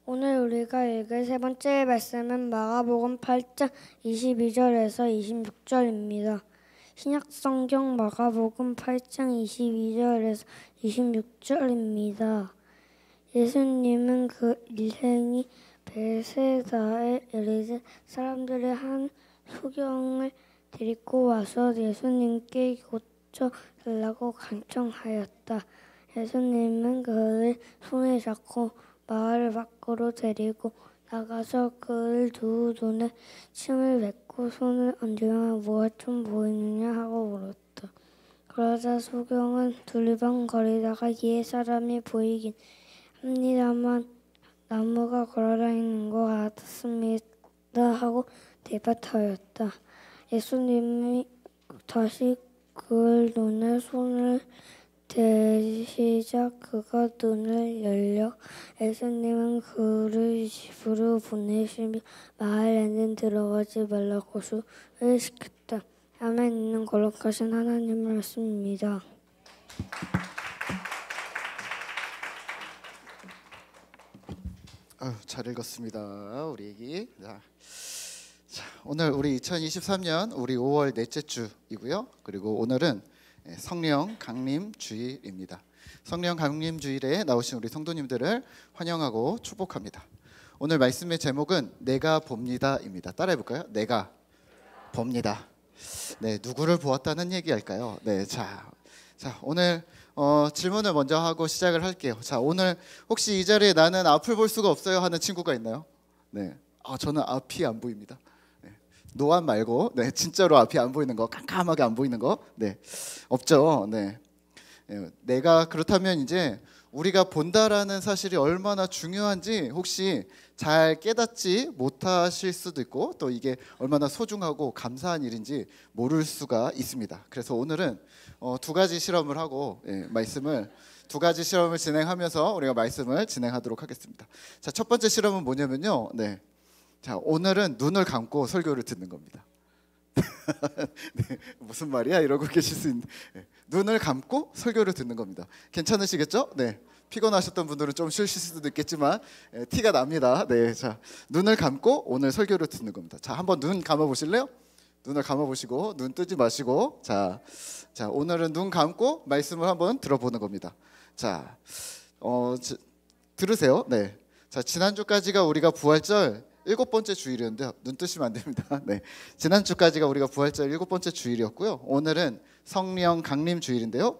오늘 우리가 읽을 세 번째 말씀은 마가복음 8장 22절에서 26절입니다. 신약성경 마가복음 8장 22절에서 26절입니다. 예수님은 그 일행이 베세다에 이르되 사람들이 한 소경을 데리고 와서 예수님께 고쳐 달라고 간청하였다. 예수님은 그를 손에 잡고 마을 밖으로 데리고 나가서 그를 두 눈에 침을 뱉고 손을 얹으며 무엇 좀 보이느냐 하고 물었다. 그러자 소경은 두리번거리다가 옛 사람이 보이긴 합니다만 나무가 걸어다니는 것 같았습니다 하고 대답하였다. 예수님이 다시 그의 눈에 손을 대시자 그가 눈을 열려 예수님은 그를 집으로 보내시며 마을에는 들어가지 말라고 수를 시켰다. 아멘. 있는 거룩하신 하나님의 말씀입니다. 잘 읽었습니다. 우리 애기. 자, 오늘 우리 2023년 우리 5월 넷째 주이고요. 그리고 오늘은 성령 강림 주일입니다. 성령 강림 주일에 나오신 우리 성도님들을 환영하고 축복합니다. 오늘 말씀의 제목은 내가 봅니다입니다. 따라해 볼까요? 내가 봅니다. 네, 누구를 보았다는 얘기할까요? 네, 자 오늘 질문을 먼저 하고 시작을 할게요. 자, 오늘 혹시 이 자리에 나는 앞을 볼 수가 없어요 하는 친구가 있나요? 네, 저는 앞이 안 보입니다. 노안 말고, 네, 진짜로 앞이 안 보이는 거, 깜깜하게 안 보이는 거, 네, 없죠. 네, 내가 그렇다면 이제 우리가 본다라는 사실이 얼마나 중요한지 혹시 잘 깨닫지 못하실 수도 있고, 또 이게 얼마나 소중하고 감사한 일인지 모를 수가 있습니다. 그래서 오늘은 두 가지 실험을 하고 말씀을 두 가지 실험을 진행하면서 우리가 말씀을 진행하도록 하겠습니다. 자, 첫 번째 실험은 뭐냐면요, 네. 자, 오늘은 눈을 감고 설교를 듣는 겁니다. 네, 무슨 말이야? 이러고 계실 수 있는데, 눈을 감고 설교를 듣는 겁니다. 괜찮으시겠죠? 네, 피곤하셨던 분들은 좀 쉬실 수도 있겠지만 티가 납니다. 네, 자, 눈을 감고 오늘 설교를 듣는 겁니다. 자, 한번 눈 감아 보실래요? 눈을 감아 보시고 눈 뜨지 마시고, 자, 오늘은 눈 감고 말씀을 한번 들어보는 겁니다. 자, 들으세요. 네, 자, 지난주까지가 우리가 부활절 7번째 주일이었는데 눈 뜨시면 안 됩니다. 네, 지난주까지가 우리가 부활절 7번째 주일이었고요. 오늘은 성령 강림 주일인데요.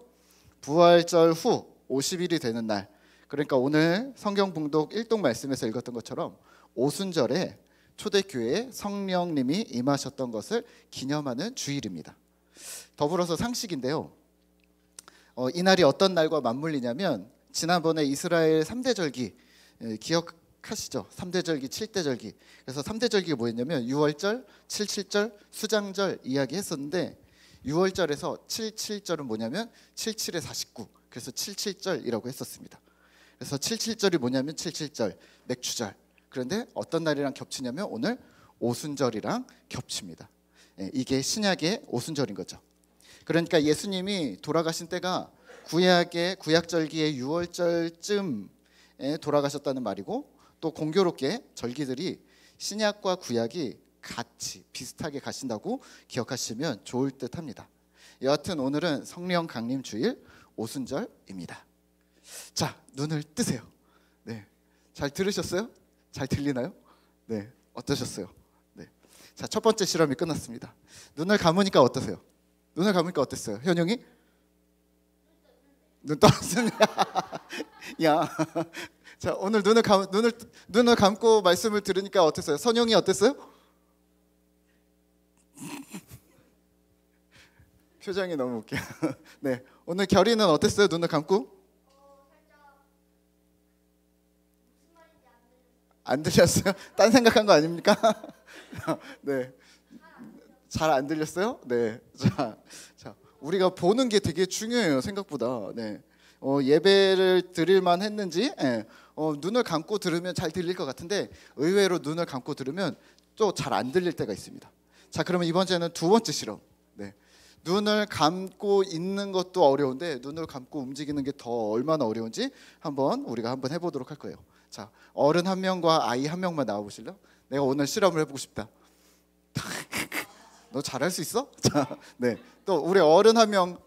부활절 후 50일이 되는 날, 그러니까 오늘 성경 봉독 1동 말씀에서 읽었던 것처럼 오순절에 초대교회에 성령님이 임하셨던 것을 기념하는 주일입니다. 더불어서 상식인데요. 이날이 어떤 날과 맞물리냐면 지난번에 이스라엘 3대 절기 기억하시죠? 3대 절기, 7대 절기. 그래서 3대 절기가 뭐였냐면 6월절, 77절, 수장절 이야기했었는데 6월절에서 77절은 뭐냐면 77에 49. 그래서 77절이라고 했었습니다. 그래서 77절이 뭐냐면 77절, 맥추절. 그런데 어떤 날이랑 겹치냐면 오늘 오순절이랑 겹칩니다. 이게 신약의 오순절인 거죠. 그러니까 예수님이 돌아가신 때가 구약절기의 6월절쯤에 돌아가셨다는 말이고, 또 공교롭게 절기들이 신약과 구약이 같이 비슷하게 가신다고 기억하시면 좋을 듯합니다. 여하튼 오늘은 성령 강림 주일 오순절입니다. 자, 눈을 뜨세요. 네, 잘 들으셨어요? 잘 들리나요? 네, 어떠셨어요? 네, 자, 첫 번째 실험이 끝났습니다. 눈을 감으니까 어떠세요? 눈을 감으니까 어땠어요? 현용이? 눈 떴습니다. 야, 자, 오늘 눈을 감고 말씀을 들으니까 어땠어요? 선영이 어땠어요? 표정이 너무 웃겨. 네, 오늘 결이는 어땠어요? 눈을 감고? 안 들렸어요? 딴 생각한 거 아닙니까? 네, 잘 안 들렸어요? 네, 자, 우리가 보는 게 되게 중요해요, 생각보다. 네, 예배를 드릴만 했는지, 눈을 감고 들으면 잘 들릴 것 같은데 의외로 눈을 감고 들으면 또 잘 안 들릴 때가 있습니다. 자, 그러면 이번 주에는 두 번째 실험. 네, 눈을 감고 있는 것도 어려운데 눈을 감고 움직이는 게 더 얼마나 어려운지 우리가 한번 해보도록 할 거예요. 자, 어른 한 명과 아이 한 명만 나와 보실래요? 내가 오늘 실험을 해보고 싶다. 너 잘할 수 있어? 자, 네. 또 우리 어른 한 명,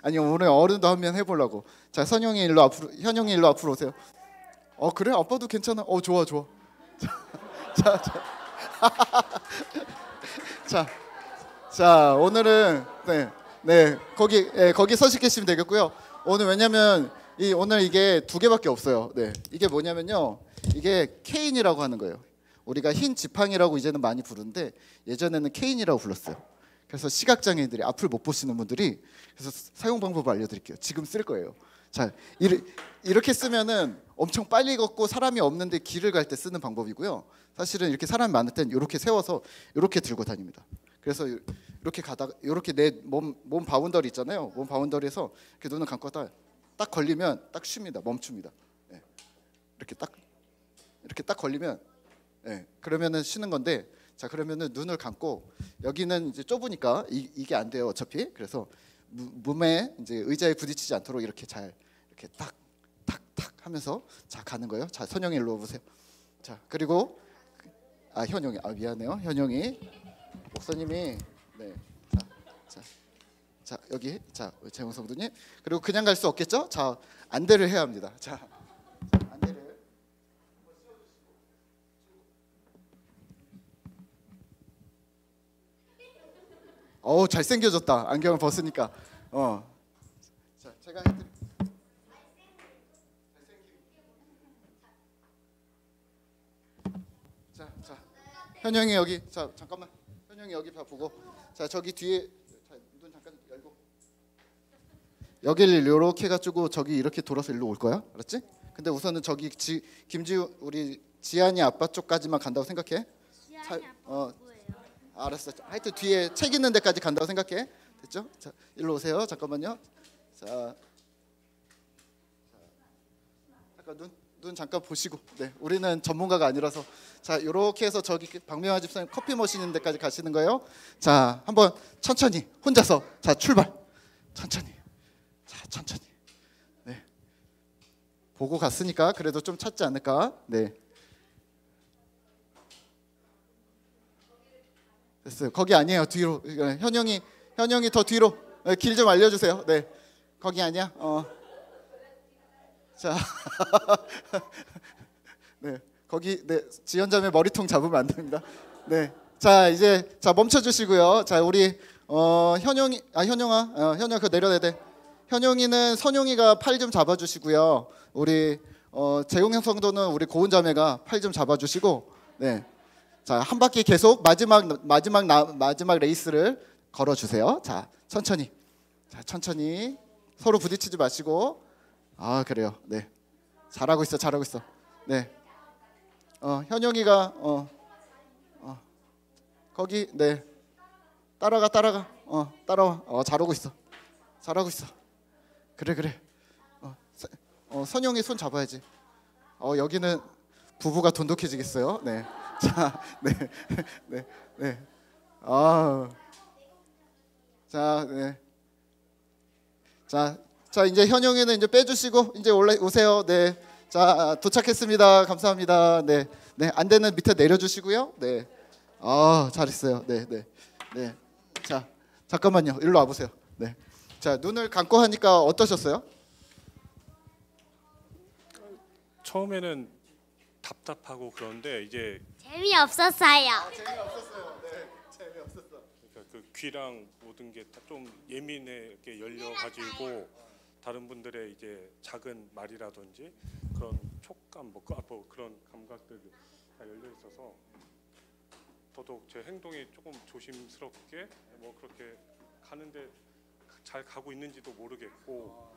아니 오늘 어른도 한 명 해보려고. 자, 선영이 일로 앞으로, 현영이 일로 앞으로 오세요. 그래? 아빠도 괜찮아. 좋아. 자, 자, 자, 오늘은 거기 서식 계시면 되겠고요. 오늘 왜냐면 오늘 이게 두 개밖에 없어요. 네, 이게 뭐냐면요, 이게 케인이라고 하는 거예요. 우리가 흰 지팡이라고 이제는 많이 부르는데 예전에는 케인이라고 불렀어요. 그래서 시각장애인들이 앞을 못 보시는 분들이, 그래서 사용 방법을 알려드릴게요. 지금 쓸 거예요. 자, 이렇게 쓰면은 엄청 빨리 걷고 사람이 없는데 길을 갈 때 쓰는 방법이고요. 사실은 이렇게 사람이 많을 땐 이렇게 세워서 이렇게 들고 다닙니다. 그래서 이렇게 가다가 이렇게 내 몸 바운더리 있잖아요. 몸 바운더리에서 이렇게 눈을 감고 딱 걸리면 딱 쉽니다. 멈춥니다. 네. 이렇게 딱 걸리면, 네, 그러면은 쉬는 건데, 자, 그러면은 눈을 감고, 여기는 이제 좁으니까 이게 안 돼요 어차피. 그래서 몸에 이제 의자에 부딪히지 않도록 이렇게 잘 이렇게 탁 하면서 자 가는 거예요. 자, 선영이 일로 오세요. 자, 그리고 현영이, 미안해요, 현영이 목사님이, 네, 자 여기, 자, 재용 성도님. 그리고 그냥 갈 수 없겠죠? 자, 안대를 해야 합니다. 자, 안대를 잘생겨졌다. 안경을 벗으니까. 자, 제가 해드릴게요. 자, 현영이 여기. 자, 잠깐만. 현영이 여기 보고. 자, 저기 뒤에. 자, 눈 잠깐 열고. 여기를 이렇게 해가지고 저기 이렇게 돌아서 일로 올 거야. 알았지? 근데 우선은 저기 김지우 우리 지안이 아빠 쪽까지만 간다고 생각해. 지안이 아빠 누구예요? 알았어. 하여튼 뒤에 책 있는 데까지 간다고 생각해. 됐죠? 자, 일로 오세요. 잠깐만요. 자, 잠깐 눈 잠깐 보시고. 네, 우리는 전문가가 아니라서. 자, 이렇게 해서 저기 박명아 집사님 커피 머신 데까지 가시는 거예요. 자, 한번 천천히 혼자서. 자, 출발. 천천히. 자, 천천히. 네. 보고 갔으니까 그래도 좀 찾지 않을까. 네. 됐어요. 거기 아니에요. 뒤로. 현영이 더 뒤로. 네, 길 좀 알려주세요. 네, 거기 아니야. 자, 네, 거기. 네, 지연자매 머리통 잡으면 안 됩니다. 네, 자, 이제 자 멈춰주시고요. 자, 우리 현영아 그거 내려야 돼. 현영이는 선영이가 팔 좀 잡아주시고요. 우리 재용형 성도는 우리 고은자매가 팔 좀 잡아주시고. 네. 자, 한 바퀴 계속 마지막 레이스를 걸어주세요. 자, 천천히. 자, 천천히. 서로 부딪히지 마시고. 그래요. 네, 잘하고 있어. 네. 현영이가 거기. 네. 따라가. 따라와. 잘하고 있어. 그래. 선영이 손 잡아야지. 여기는 부부가 돈독해지겠어요. 네. 자, 네. 자, 네. 자, 이제 현영이는 이제 빼주시고 이제 오세요. 네. 자, 도착했습니다. 감사합니다. 네. 안대는 밑에 내려주시고요. 네. 잘했어요. 네. 자, 잠깐만요. 일로 와보세요. 네. 자, 눈을 감고 하니까 어떠셨어요? 처음에는 답답하고 그런데 이제 재미없었어요. 재미없었어요. 네, 재미없었어. 그러니까 그 귀랑 모든 게 좀 예민하게 열려가지고 다른 분들의 이제 작은 말이라든지 그런 촉감, 뭐 그런 감각들이 다 열려 있어서 더더욱 제 행동이 조금 조심스럽게 뭐 그렇게 가는데 잘 가고 있는지도 모르겠고.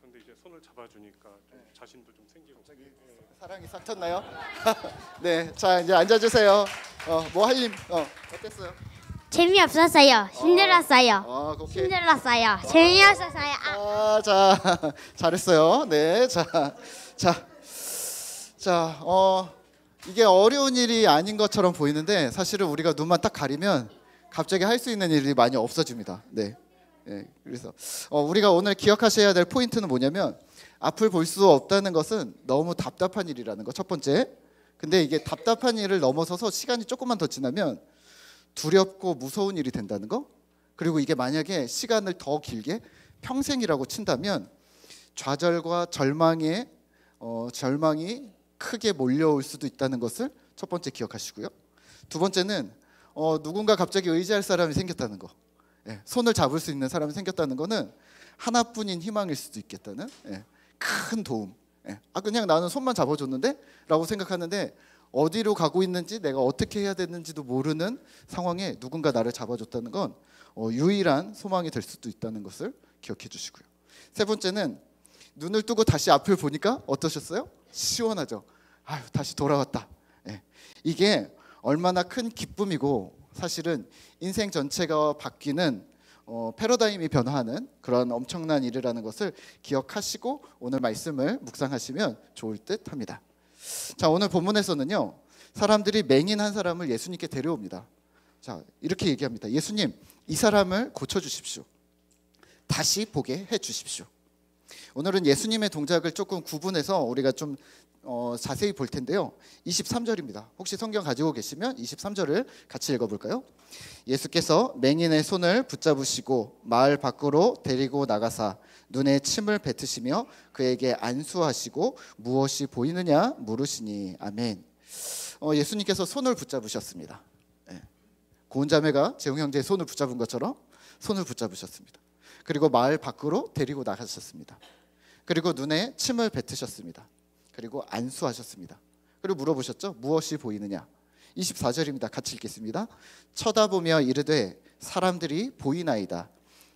그런데 이제 손을 잡아주니까 좀 자신도 좀 생기고. 사랑이 싹 텄나요? 네, 자, 이제 앉아주세요. 뭐 할 일? 어땠어요? 재미없었어요. 힘들었어요. 오케이. 힘들었어요. 재미없었어요. 자, 잘했어요. 네, 이게 어려운 일이 아닌 것처럼 보이는데 사실은 우리가 눈만 딱 가리면 갑자기 할 수 있는 일이 많이 없어집니다. 네. 그래서 우리가 오늘 기억하셔야 될 포인트는 뭐냐면 앞을 볼 수 없다는 것은 너무 답답한 일이라는 거 첫 번째. 근데 이게 답답한 일을 넘어서서 시간이 조금만 더 지나면 두렵고 무서운 일이 된다는 거. 그리고 이게 만약에 시간을 더 길게 평생이라고 친다면 좌절과 절망이 크게 몰려올 수도 있다는 것을 첫 번째 기억하시고요. 두 번째는 누군가 갑자기 의지할 사람이 생겼다는 거. 손을 잡을 수 있는 사람이 생겼다는 거는 하나뿐인 희망일 수도 있겠다는 큰 도움. 그냥 나는 손만 잡아줬는데? 라고 생각하는데 어디로 가고 있는지 내가 어떻게 해야 되는지도 모르는 상황에 누군가 나를 잡아줬다는 건 유일한 소망이 될 수도 있다는 것을 기억해 주시고요. 세 번째는 눈을 뜨고 다시 앞을 보니까 어떠셨어요? 시원하죠. 아유, 다시 돌아왔다. 이게 얼마나 큰 기쁨이고 사실은 인생 전체가 바뀌는 패러다임이 변화하는 그런 엄청난 일이라는 것을 기억하시고 오늘 말씀을 묵상하시면 좋을 듯 합니다. 자, 오늘 본문에서는요, 사람들이 맹인 한 사람을 예수님께 데려옵니다. 자, 이렇게 얘기합니다. 예수님, 이 사람을 고쳐주십시오. 다시 보게 해주십시오. 오늘은 예수님의 동작을 조금 구분해서 우리가 좀 자세히 볼 텐데요. 23절입니다. 혹시 성경 가지고 계시면 23절을 같이 읽어볼까요? 예수께서 맹인의 손을 붙잡으시고 마을 밖으로 데리고 나가사 눈에 침을 뱉으시며 그에게 안수하시고 무엇이 보이느냐 물으시니. 아멘. 예수님께서 손을 붙잡으셨습니다. 고은 자매가 재웅 형제의 손을 붙잡은 것처럼 손을 붙잡으셨습니다. 그리고 마을 밖으로 데리고 나가셨습니다. 그리고 눈에 침을 뱉으셨습니다. 그리고 안수하셨습니다. 그리고 물어보셨죠? 무엇이 보이느냐? 24절입니다. 같이 읽겠습니다. 쳐다보며 이르되 사람들이 보이나이다.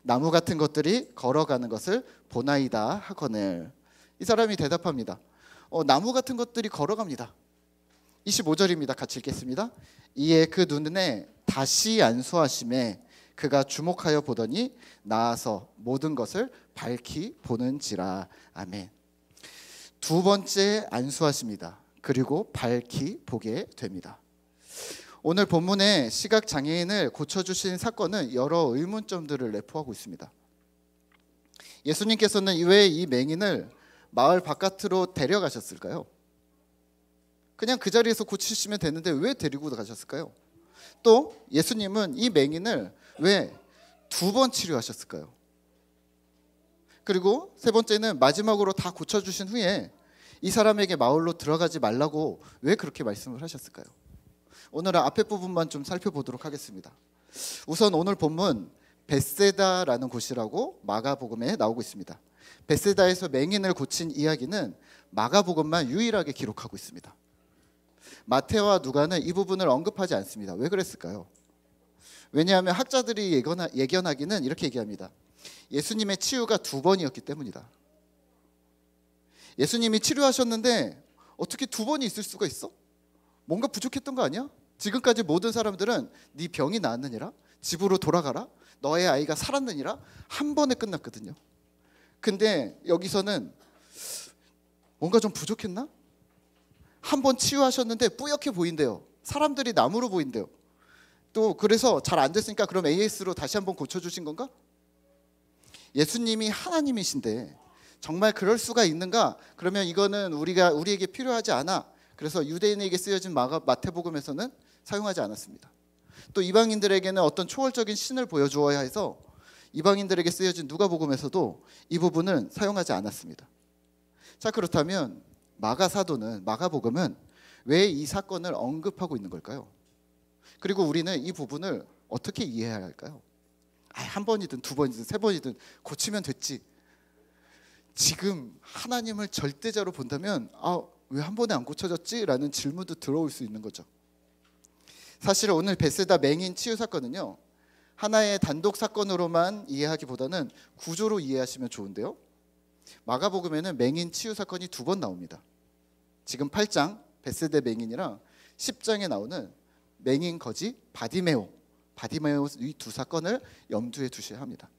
나무 같은 것들이 걸어가는 것을 보나이다 하거늘. 이 사람이 대답합니다. 나무 같은 것들이 걸어갑니다. 25절입니다. 같이 읽겠습니다. 이에 그 눈에 다시 안수하심에 그가 주목하여 보더니 나아서 모든 것을 밝히 보는지라. 아멘. 두 번째 안수하십니다. 그리고 밝히 보게 됩니다. 오늘 본문에 시각장애인을 고쳐주신 사건은 여러 의문점들을 내포하고 있습니다. 예수님께서는 왜 이 맹인을 마을 바깥으로 데려가셨을까요? 그냥 그 자리에서 고치시면 되는데 왜 데리고 가셨을까요? 또 예수님은 이 맹인을 왜 두 번 치료하셨을까요? 그리고 세 번째는 마지막으로 다 고쳐주신 후에 이 사람에게 마을로 들어가지 말라고 왜 그렇게 말씀을 하셨을까요? 오늘은 앞에 부분만 좀 살펴보도록 하겠습니다. 우선 오늘 본문 벳세다라는 곳이라고 마가복음에 나오고 있습니다. 벳세다에서 맹인을 고친 이야기는 마가복음만 유일하게 기록하고 있습니다. 마태와 누가는 이 부분을 언급하지 않습니다. 왜 그랬을까요? 왜냐하면 학자들이 예견하기는 이렇게 얘기합니다. 예수님의 치유가 두 번이었기 때문이다. 예수님이 치료하셨는데 어떻게 두 번이 있을 수가 있어? 뭔가 부족했던 거 아니야? 지금까지 모든 사람들은 네 병이 나았느니라, 집으로 돌아가라, 너의 아이가 살았느니라 한 번에 끝났거든요. 근데 여기서는 뭔가 좀 부족했나? 한 번 치유하셨는데 뿌옇게 보인대요. 사람들이 나무로 보인대요. 또 그래서 잘 안 됐으니까 그럼 AS로 다시 한번 고쳐주신 건가? 예수님이 하나님이신데 정말 그럴 수가 있는가? 그러면 이거는 우리에게 필요하지 않아. 그래서 유대인에게 쓰여진 마태복음에서는 사용하지 않았습니다. 또 이방인들에게는 어떤 초월적인 신을 보여주어야 해서 이방인들에게 쓰여진 누가복음에서도 이 부분은 사용하지 않았습니다. 자, 그렇다면 마가복음은 왜 이 사건을 언급하고 있는 걸까요? 그리고 우리는 이 부분을 어떻게 이해해야 할까요? 한 번이든 두 번이든 세 번이든 고치면 됐지. 지금 하나님을 절대자로 본다면 왜 한 번에 안 고쳐졌지? 라는 질문도 들어올 수 있는 거죠. 사실 오늘 벳세다 맹인 치유 사건은요, 하나의 단독 사건으로만 이해하기보다는 구조로 이해하시면 좋은데요. 마가복음에는 맹인 치유 사건이 두 번 나옵니다. 지금 8장 벳세다 맹인이랑 10장에 나오는 맹인 거지 바디메오 이 두 사건을 염두에 두셔야 합니다.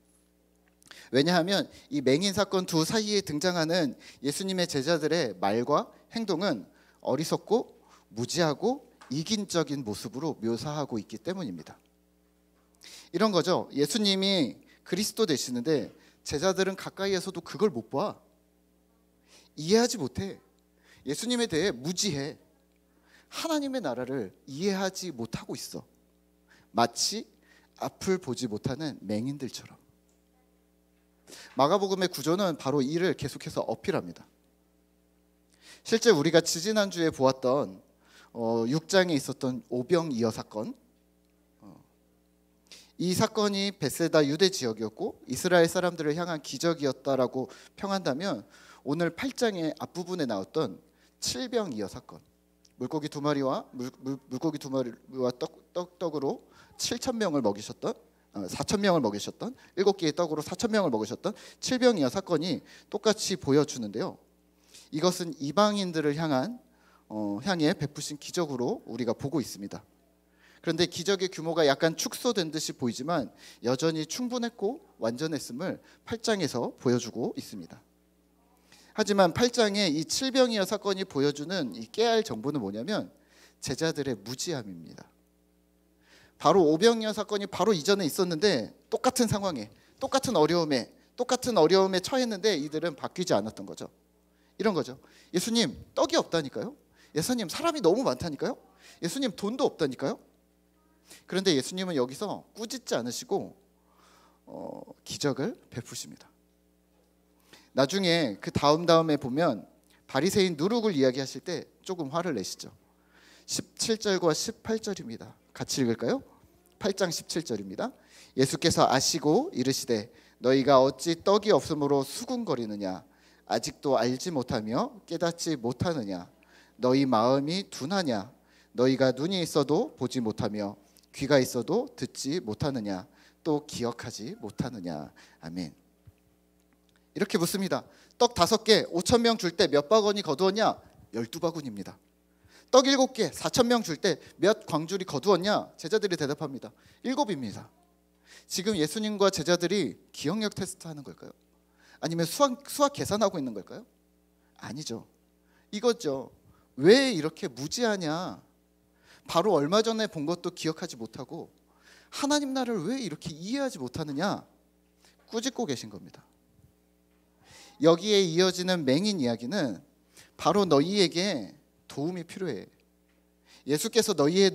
왜냐하면 이 맹인 사건 두 사이에 등장하는 예수님의 제자들의 말과 행동은 어리석고 무지하고 이긴적인 모습으로 묘사하고 있기 때문입니다. 이런 거죠. 예수님이 그리스도 되시는데 제자들은 가까이에서도 그걸 못 봐. 이해하지 못해. 예수님에 대해 무지해. 하나님의 나라를 이해하지 못하고 있어. 마치 앞을 보지 못하는 맹인들처럼. 마가복음의 구조는 바로 이를 계속해서 어필합니다. 실제 우리가 지지난주에 보았던 6장에 있었던 오병이어 사건, 이 사건이 베세다 유대 지역이었고 이스라엘 사람들을 향한 기적이었다라고 평한다면, 오늘 8장의 앞부분에 나왔던 칠병이어 사건, 물고기 두 마리와 물고기 두 마리와 떡으로 7,000명을 먹이셨던 4,000명을 먹이셨던 7개의 떡으로 4,000명을 먹으셨던 칠병이어 사건이 똑같이 보여주는데요. 이것은 이방인들을 향해 베푸신 기적으로 우리가 보고 있습니다. 그런데 기적의 규모가 약간 축소된 듯이 보이지만 여전히 충분했고 완전했음을 8장에서 보여주고 있습니다. 하지만 8장의 이 칠병이어 사건이 보여주는 이 깨알 정보는 뭐냐면 제자들의 무지함입니다. 바로 오병이어 사건이 바로 이전에 있었는데 똑같은 상황에, 똑같은 어려움에 처했는데 이들은 바뀌지 않았던 거죠. 이런 거죠. 예수님, 떡이 없다니까요. 예수님, 사람이 너무 많다니까요. 예수님, 돈도 없다니까요. 그런데 예수님은 여기서 꾸짖지 않으시고 기적을 베푸십니다. 나중에 그 다음에 보면 바리새인 누룩을 이야기하실 때 조금 화를 내시죠. 17절과 18절입니다. 같이 읽을까요? 8장 17절입니다. 예수께서 아시고 이르시되 너희가 어찌 떡이 없으므로 수군거리느냐. 아직도 알지 못하며 깨닫지 못하느냐. 너희 마음이 둔하냐. 너희가 눈이 있어도 보지 못하며 귀가 있어도 듣지 못하느냐. 또 기억하지 못하느냐. 아멘. 이렇게 묻습니다. 떡 5개 5,000명 줄 때 몇 바구니 거두었냐? 12바구니입니다. 떡 7개 4,000명 줄 때 몇 광줄이 거두었냐? 제자들이 대답합니다. 7입니다. 지금 예수님과 제자들이 기억력 테스트 하는 걸까요? 아니면 수학 계산하고 있는 걸까요? 아니죠. 이거죠. 왜 이렇게 무지하냐? 바로 얼마 전에 본 것도 기억하지 못하고 하나님 나라를 왜 이렇게 이해하지 못하느냐? 꾸짖고 계신 겁니다. 여기에 이어지는 맹인 이야기는 바로 너희에게 도움이 필요해. 예수께서 너희의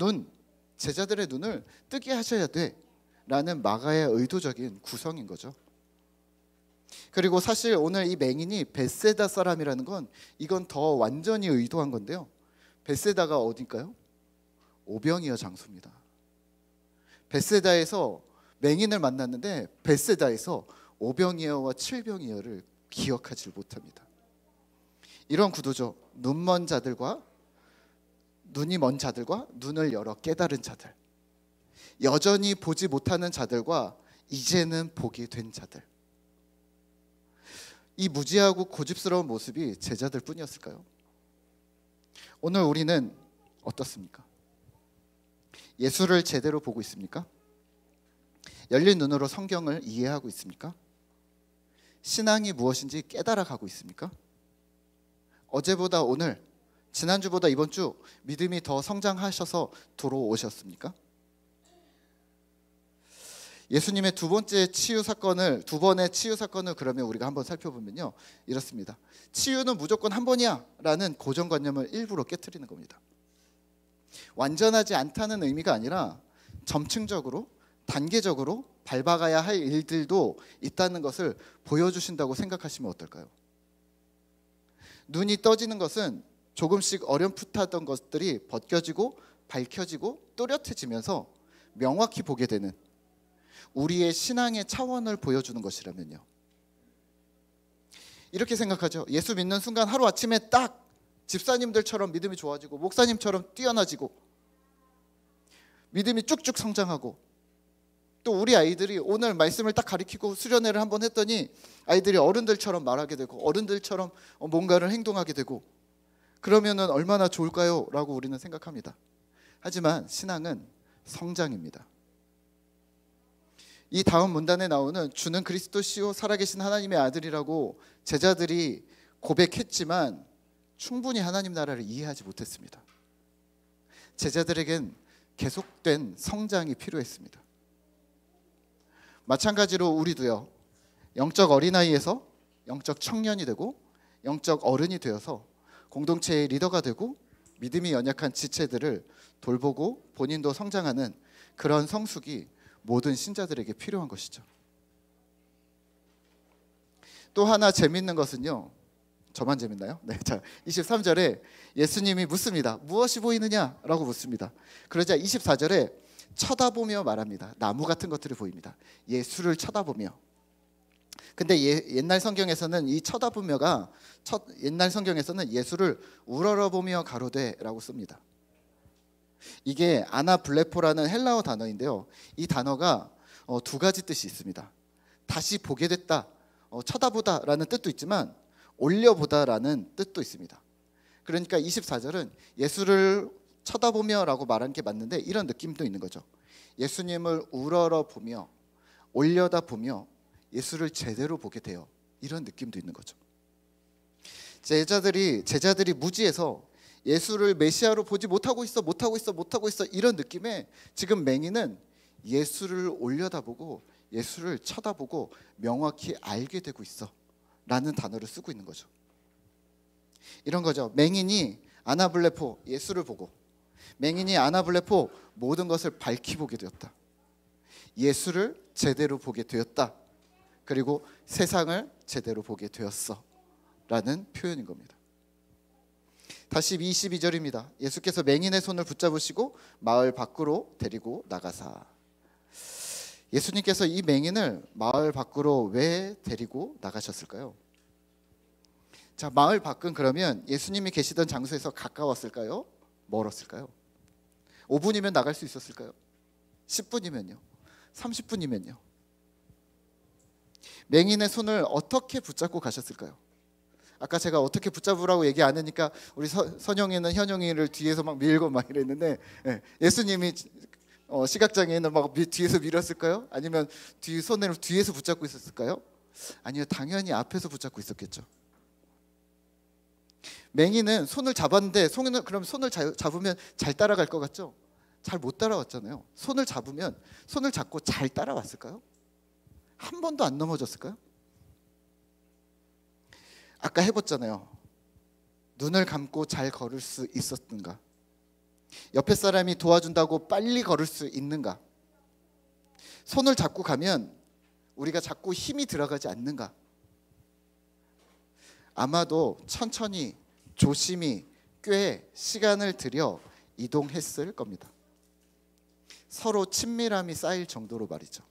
제자들의 눈을 뜨게 하셔야 돼 라는 마가의 의도적인 구성인 거죠. 그리고 사실 오늘 이 맹인이 벳세다 사람이라는 건 이건 더 완전히 의도한 건데요. 벳세다가 어딘가요? 오병이어 장소입니다. 벳세다에서 맹인을 만났는데 벳세다에서 오병이어와 칠병이어를 기억하지 못합니다. 이런 구도죠. 눈이 먼 자들과 눈을 열어 깨달은 자들, 여전히 보지 못하는 자들과 이제는 보게 된 자들. 이 무지하고 고집스러운 모습이 제자들 뿐이었을까요? 오늘 우리는 어떻습니까? 예수를 제대로 보고 있습니까? 열린 눈으로 성경을 이해하고 있습니까? 신앙이 무엇인지 깨달아가고 있습니까? 어제보다 오늘, 지난주보다 이번 주 믿음이 더 성장하셔서 돌아오셨습니까? 예수님의 두 번의 치유 사건을 그러면 우리가 한번 살펴보면요, 이렇습니다. 치유는 무조건 한 번이야 라는 고정관념을 일부러 깨트리는 겁니다. 완전하지 않다는 의미가 아니라 점층적으로, 단계적으로 밟아가야 할 일들도 있다는 것을 보여주신다고 생각하시면 어떨까요? 눈이 떠지는 것은 조금씩 어렴풋하던 것들이 벗겨지고 밝혀지고 또렷해지면서 명확히 보게 되는 우리의 신앙의 차원을 보여주는 것이라면요. 이렇게 생각하죠. 예수 믿는 순간 하루아침에 딱 집사님들처럼 믿음이 좋아지고 목사님처럼 뛰어나지고 믿음이 쭉쭉 성장하고, 또 우리 아이들이 오늘 말씀을 딱 가리키고 수련회를 한번 했더니 아이들이 어른들처럼 말하게 되고 어른들처럼 뭔가를 행동하게 되고, 그러면은 얼마나 좋을까요? 라고 우리는 생각합니다. 하지만 신앙은 성장입니다. 이 다음 문단에 나오는 주는 그리스도시요 살아계신 하나님의 아들이라고 제자들이 고백했지만 충분히 하나님 나라를 이해하지 못했습니다. 제자들에겐 계속된 성장이 필요했습니다. 마찬가지로 우리도요, 영적 어린아이에서 영적 청년이 되고 영적 어른이 되어서 공동체의 리더가 되고 믿음이 연약한 지체들을 돌보고 본인도 성장하는 그런 성숙이 모든 신자들에게 필요한 것이죠. 또 하나 재밌는 것은요. 저만 재밌나요? 네, 자 23절에 예수님이 묻습니다. 무엇이 보이느냐라고 묻습니다. 그러자 24절에 쳐다보며 말합니다. 나무 같은 것들이 보입니다. 예수를 쳐다보며. 근데 옛날 성경에서는 이 쳐다보며가 옛날 성경에서는 예수를 우러러보며 가로되라고 씁니다. 이게 아나블레포라는 헬라어 단어인데요. 이 단어가 두 가지 뜻이 있습니다. 다시 보게 됐다, 쳐다보다라는 뜻도 있지만 올려보다라는 뜻도 있습니다. 그러니까 24절은 예수를 쳐다보며라고 말하는 게 맞는데 이런 느낌도 있는 거죠. 예수님을 우러러보며 올려다보며 예수를 제대로 보게 돼요. 이런 느낌도 있는 거죠. 제자들이 무지해서 예수를 메시아로 보지 못하고 있어 이런 느낌에 지금 맹인은 예수를 올려다보고 예수를 쳐다보고 명확히 알게 되고 있어 라는 단어를 쓰고 있는 거죠. 이런 거죠. 맹인이 아나블레포 예수를 보고, 맹인이 아나블레포 모든 것을 밝히 보게 되었다. 예수를 제대로 보게 되었다. 그리고 세상을 제대로 보게 되었어 라는 표현인 겁니다. 다시 22절입니다. 예수께서 맹인의 손을 붙잡으시고 마을 밖으로 데리고 나가사. 예수님께서 이 맹인을 마을 밖으로 왜 데리고 나가셨을까요? 자, 마을 밖은 그러면 예수님이 계시던 장소에서 가까웠을까요? 멀었을까요? 5분이면 나갈 수 있었을까요? 10분이면요? 30분이면요? 맹인의 손을 어떻게 붙잡고 가셨을까요? 아까 제가 어떻게 붙잡으라고 얘기 안 하니까 우리 선영이는 현영이를 뒤에서 막 밀고 막 이랬는데, 예수님이 시각장애인을 막 뒤에서 밀었을까요? 아니면 손을 뒤에서 붙잡고 있었을까요? 아니요, 당연히 앞에서 붙잡고 있었겠죠. 맹인은 손을 잡았는데 그럼 손을 잡으면 잘 따라갈 것 같죠? 잘 못 따라왔잖아요. 손을 잡고 잘 따라왔을까요? 한 번도 안 넘어졌을까요? 아까 해봤잖아요. 눈을 감고 잘 걸을 수 있었는가? 옆에 사람이 도와준다고 빨리 걸을 수 있는가? 손을 잡고 가면 우리가 자꾸 힘이 들어가지 않는가? 아마도 천천히 조심히 꽤 시간을 들여 이동했을 겁니다. 서로 친밀함이 쌓일 정도로 말이죠.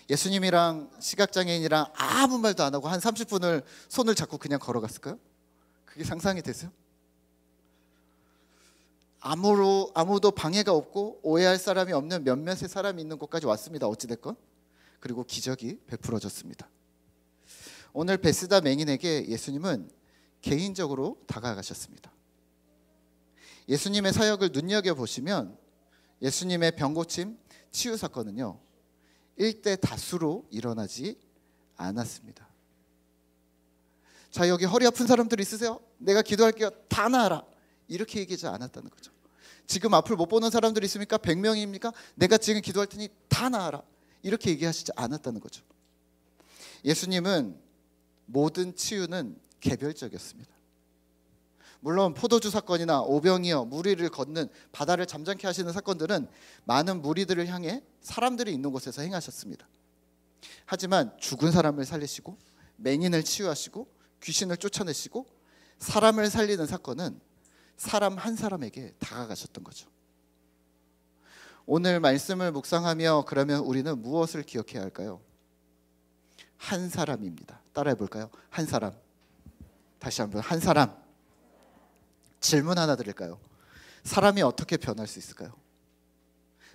예수님이랑 시각장애인이랑 아무 말도 안 하고 한 30분을 손을 잡고 그냥 걸어갔을까요? 그게 상상이 되세요? 아무도 방해가 없고 오해할 사람이 없는 몇몇의 사람이 있는 곳까지 왔습니다. 어찌됐건. 그리고 기적이 베풀어졌습니다. 오늘 베스다 맹인에게 예수님은 개인적으로 다가가셨습니다. 예수님의 사역을 눈여겨보시면 예수님의 병고침, 치유 사건은요, 일대 다수로 일어나지 않았습니다. 자, 여기 허리 아픈 사람들 있으세요? 내가 기도할게요. 다 나아라. 이렇게 얘기하지 않았다는 거죠. 지금 앞을 못 보는 사람들 있습니까? 100명입니까? 내가 지금 기도할 테니 다 나아라. 이렇게 얘기하시지 않았다는 거죠. 예수님은 모든 치유는 개별적이었습니다. 물론 포도주 사건이나 오병이어 무리를 걷는 바다를 잠잠케 하시는 사건들은 많은 무리들을 향해 사람들이 있는 곳에서 행하셨습니다. 하지만 죽은 사람을 살리시고 맹인을 치유하시고 귀신을 쫓아내시고 사람을 살리는 사건은 사람 한 사람에게 다가가셨던 거죠. 오늘 말씀을 묵상하며 그러면 우리는 무엇을 기억해야 할까요? 한 사람입니다. 따라해 볼까요? 한 사람. 다시 한번, 한 사람. 질문 하나 드릴까요? 사람이 어떻게 변할 수 있을까요?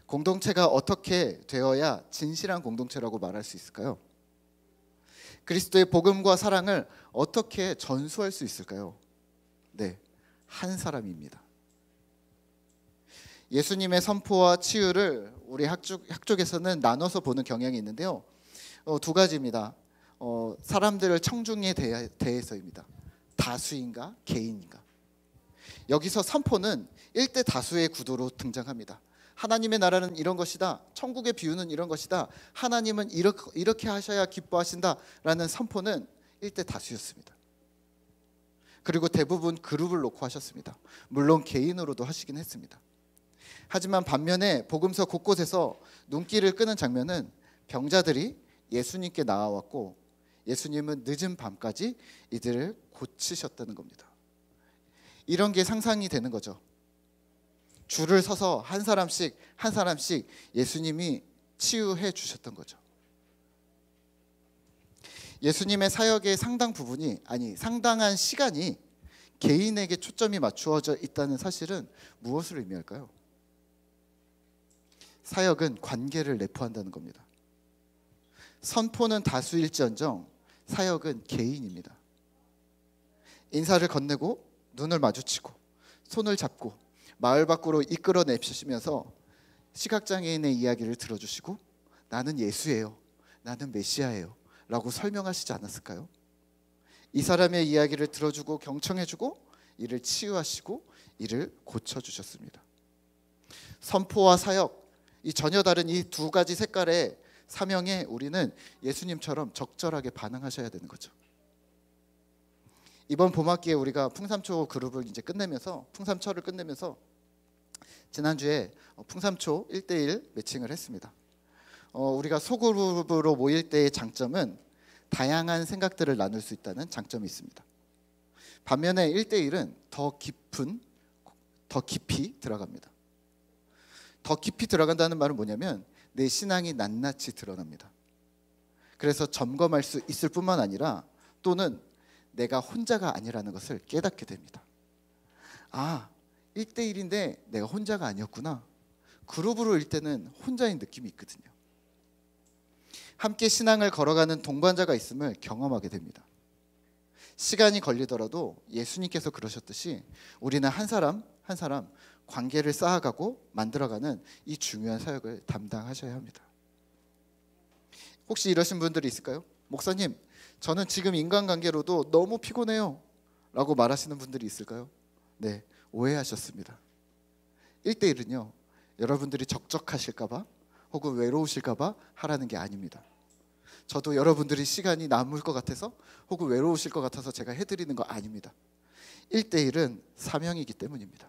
공동체가 어떻게 되어야 진실한 공동체라고 말할 수 있을까요? 그리스도의 복음과 사랑을 어떻게 전수할 수 있을까요? 네, 한 사람입니다. 예수님의 선포와 치유를 우리 학족에서는 나눠서 보는 경향이 있는데요. 두 가지입니다. 사람들을 청중에 대해서입니다. 다수인가 개인인가. 여기서 선포는 일대 다수의 구도로 등장합니다. 하나님의 나라는 이런 것이다. 천국의 비유는 이런 것이다. 하나님은 이렇게 하셔야 기뻐하신다 라는 선포는 일대 다수였습니다. 그리고 대부분 그룹을 놓고 하셨습니다. 물론 개인으로도 하시긴 했습니다. 하지만 반면에 복음서 곳곳에서 눈길을 끄는 장면은 병자들이 예수님께 나아왔고 예수님은 늦은 밤까지 이들을 고치셨다는 겁니다. 이런 게 상상이 되는 거죠. 줄을 서서 한 사람씩 한 사람씩 예수님이 치유해 주셨던 거죠. 예수님의 사역의 상당한 시간이 개인에게 초점이 맞추어져 있다는 사실은 무엇을 의미할까요? 사역은 관계를 내포한다는 겁니다. 선포는 다수일지언정 사역은 개인입니다. 인사를 건네고 눈을 마주치고 손을 잡고 마을 밖으로 이끌어내시면서 시각장애인의 이야기를 들어주시고 나는 예수예요, 나는 메시아예요 라고 설명하시지 않았을까요? 이 사람의 이야기를 들어주고 경청해주고 이를 치유하시고 이를 고쳐주셨습니다. 선포와 사역, 이 전혀 다른 이 두 가지 색깔의 사명에 우리는 예수님처럼 적절하게 반응하셔야 되는 거죠. 이번 봄학기에 우리가 풍삼초 그룹을 이제 끝내면서 풍삼철을 끝내면서 지난주에 풍삼초 1대1 매칭을 했습니다. 우리가 소그룹으로 모일 때의 장점은 다양한 생각들을 나눌 수 있다는 장점이 있습니다. 반면에 1대1은 더 깊이 들어갑니다. 더 깊이 들어간다는 말은 뭐냐면 내 신앙이 낱낱이 드러납니다. 그래서 점검할 수 있을 뿐만 아니라 또는 내가 혼자가 아니라는 것을 깨닫게 됩니다. 아, 1대1인데 내가 혼자가 아니었구나. 그룹으로 일 때는 혼자인 느낌이 있거든요. 함께 신앙을 걸어가는 동반자가 있음을 경험하게 됩니다. 시간이 걸리더라도 예수님께서 그러셨듯이 우리는 한 사람 한 사람 관계를 쌓아가고 만들어가는 이 중요한 사역을 담당하셔야 합니다. 혹시 이러신 분들이 있을까요? 목사님, 저는 지금 인간관계로도 너무 피곤해요 라고 말하시는 분들이 있을까요? 네, 오해하셨습니다. 1대1은요 여러분들이 적적하실까 봐 혹은 외로우실까 봐 하라는 게 아닙니다. 저도 여러분들이 시간이 남을 것 같아서 혹은 외로우실 것 같아서 제가 해드리는 거 아닙니다. 1대1은 사명이기 때문입니다.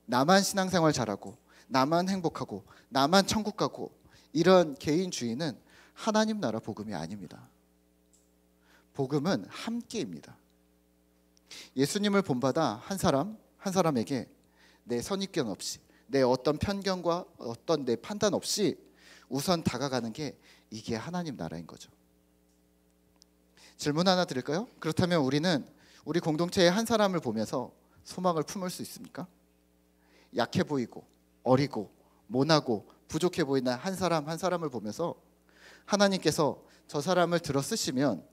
나만 신앙생활 잘하고 나만 행복하고 나만 천국 가고 이런 개인주의는 하나님 나라 복음이 아닙니다. 복음은 함께입니다. 예수님을 본받아 한 사람 한 사람에게 내 선입견 없이 내 어떤 편견과 어떤 내 판단 없이 우선 다가가는 게 이게 하나님 나라인 거죠. 질문 하나 드릴까요? 그렇다면 우리는 우리 공동체의 한 사람을 보면서 소망을 품을 수 있습니까? 약해 보이고 어리고 모나고 부족해 보이는 한 사람 한 사람을 보면서 하나님께서 저 사람을 들어 쓰시면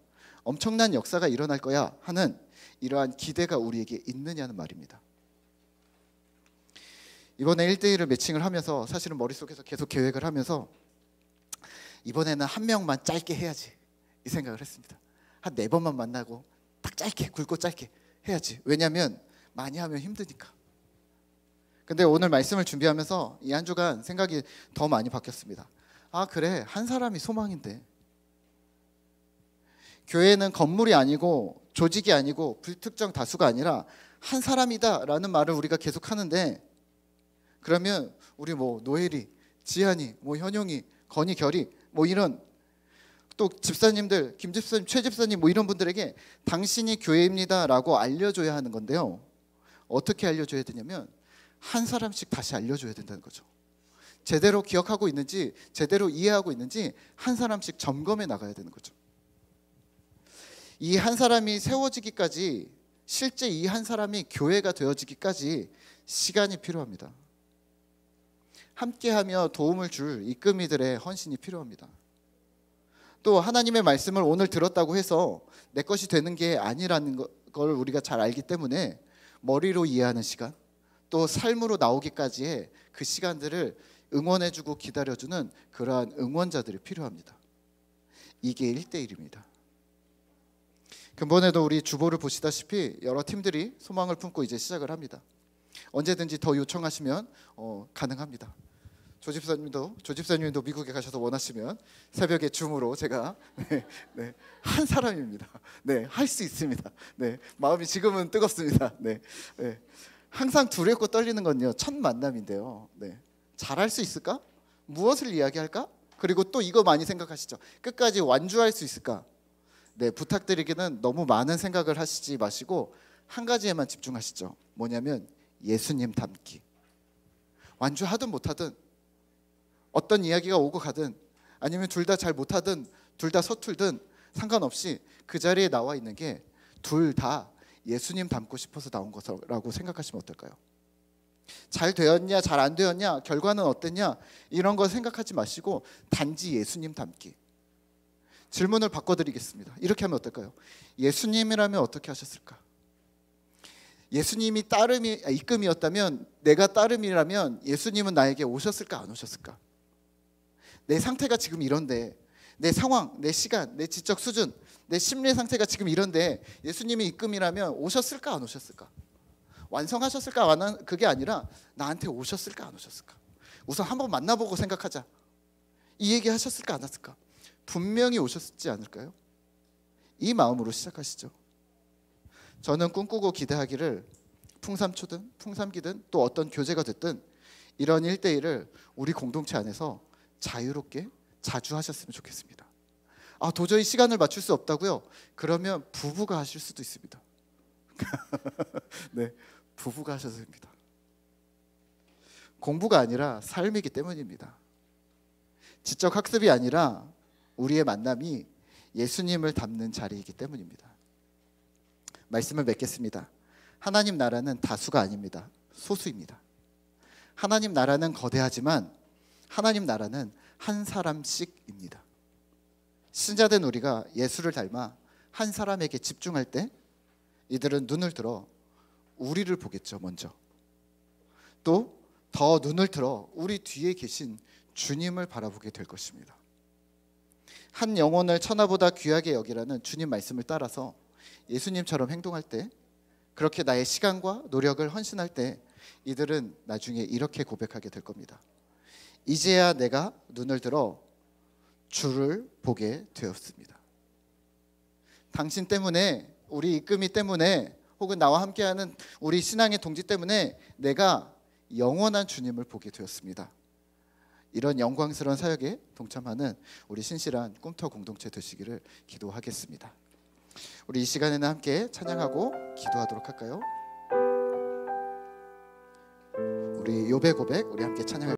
엄청난 역사가 일어날 거야 하는 이러한 기대가 우리에게 있느냐는 말입니다. 이번에 1대1을 매칭을 하면서 사실은 머릿속에서 계속 계획을 하면서 이번에는 한 명만 짧게 해야지 이 생각을 했습니다. 한 4번만 만나고 딱 짧게 굵고 짧게 해야지. 왜냐하면 많이 하면 힘드니까. 근데 오늘 말씀을 준비하면서 이 한 주간 생각이 더 많이 바뀌었습니다. 아 그래, 한 사람이 소망인데 교회는 건물이 아니고 조직이 아니고 불특정 다수가 아니라 한 사람이다 라는 말을 우리가 계속 하는데 그러면 우리 뭐 노엘이, 지한이, 뭐 현용이, 건이, 결이 뭐 이런 또 집사님들, 김 집사님, 최 집사님 뭐 이런 분들에게 당신이 교회입니다 라고 알려줘야 하는 건데요. 어떻게 알려줘야 되냐면 한 사람씩 다시 알려줘야 된다는 거죠. 제대로 기억하고 있는지 제대로 이해하고 있는지 한 사람씩 점검해 나가야 되는 거죠. 이 한 사람이 세워지기까지 실제 이 한 사람이 교회가 되어지기까지 시간이 필요합니다. 함께하며 도움을 줄 이끄미들의 헌신이 필요합니다. 또 하나님의 말씀을 오늘 들었다고 해서 내 것이 되는 게 아니라는 걸 우리가 잘 알기 때문에 머리로 이해하는 시간 또 삶으로 나오기까지의 그 시간들을 응원해주고 기다려주는 그러한 응원자들이 필요합니다. 이게 1대1입니다. 근본에도 우리 주보를 보시다시피 여러 팀들이 소망을 품고 이제 시작을 합니다. 언제든지 더 요청하시면 가능합니다. 조집사님도 미국에 가셔서 원하시면 새벽에 줌으로 제가 한 사람입니다. 할 수 있습니다. 마음이 지금은 뜨겁습니다. 항상 두렵고 떨리는 건요 첫 만남인데요. 잘할 수 있을까? 무엇을 이야기할까? 그리고 또 이거 많이 생각하시죠. 끝까지 완주할 수 있을까? 부탁드리기는 너무 많은 생각을 하시지 마시고 한 가지에만 집중하시죠. 뭐냐면 예수님 닮기. 완주하든 못하든 어떤 이야기가 오고 가든 아니면 둘 다 잘 못하든 둘 다 서툴든 상관없이 그 자리에 나와 있는 게 둘 다 예수님 닮고 싶어서 나온 거라고 생각하시면 어떨까요? 잘 되었냐 잘 안 되었냐 결과는 어땠냐 이런 거 생각하지 마시고 단지 예수님 닮기. 질문을 바꿔드리겠습니다. 이렇게 하면 어떨까요? 예수님이라면 어떻게 하셨을까? 예수님이 이끔이었다면 내가 따름이라면 예수님은 나에게 오셨을까 안 오셨을까? 내 상태가 지금 이런데 내 상황, 내 시간, 내 지적 수준, 내 심리 상태가 지금 이런데 예수님이 이끔이라면 오셨을까 안 오셨을까? 완성하셨을까? 그게 아니라 나한테 오셨을까 안 오셨을까? 우선 한번 만나보고 생각하자. 이 얘기 하셨을까 안 하셨을까? 분명히 오셨지 않을까요? 이 마음으로 시작하시죠. 저는 꿈꾸고 기대하기를 풍삼초든 풍삼기든 또 어떤 교제가 됐든 이런 1대1을 우리 공동체 안에서 자유롭게 자주 하셨으면 좋겠습니다. 도저히 시간을 맞출 수 없다고요? 그러면 부부가 하실 수도 있습니다. 부부가 하셔도 됩니다. 공부가 아니라 삶이기 때문입니다. 지적 학습이 아니라 우리의 만남이 예수님을 닮는 자리이기 때문입니다. 말씀을 맺겠습니다. 하나님 나라는 다수가 아닙니다. 소수입니다. 하나님 나라는 거대하지만 하나님 나라는 한 사람씩입니다. 신자된 우리가 예수를 닮아 한 사람에게 집중할 때 이들은 눈을 들어 우리를 보겠죠. 먼저 또 더 눈을 들어 우리 뒤에 계신 주님을 바라보게 될 것입니다. 한 영혼을 천하보다 귀하게 여기라는 주님 말씀을 따라서 예수님처럼 행동할 때, 그렇게 나의 시간과 노력을 헌신할 때 이들은 나중에 이렇게 고백하게 될 겁니다. 이제야 내가 눈을 들어 주를 보게 되었습니다. 당신 때문에, 우리 이끔이 때문에, 혹은 나와 함께하는 우리 신앙의 동지 때문에 내가 영원한 주님을 보게 되었습니다. 이런 영광스러운 사역에 동참하는 우리 신실한 꿈터 공동체 되시기를 기도하겠습니다. 우리 이 시간에는 함께 찬양하고 기도하도록 할까요? 우리 욥의 고백, 우리 함께 찬양할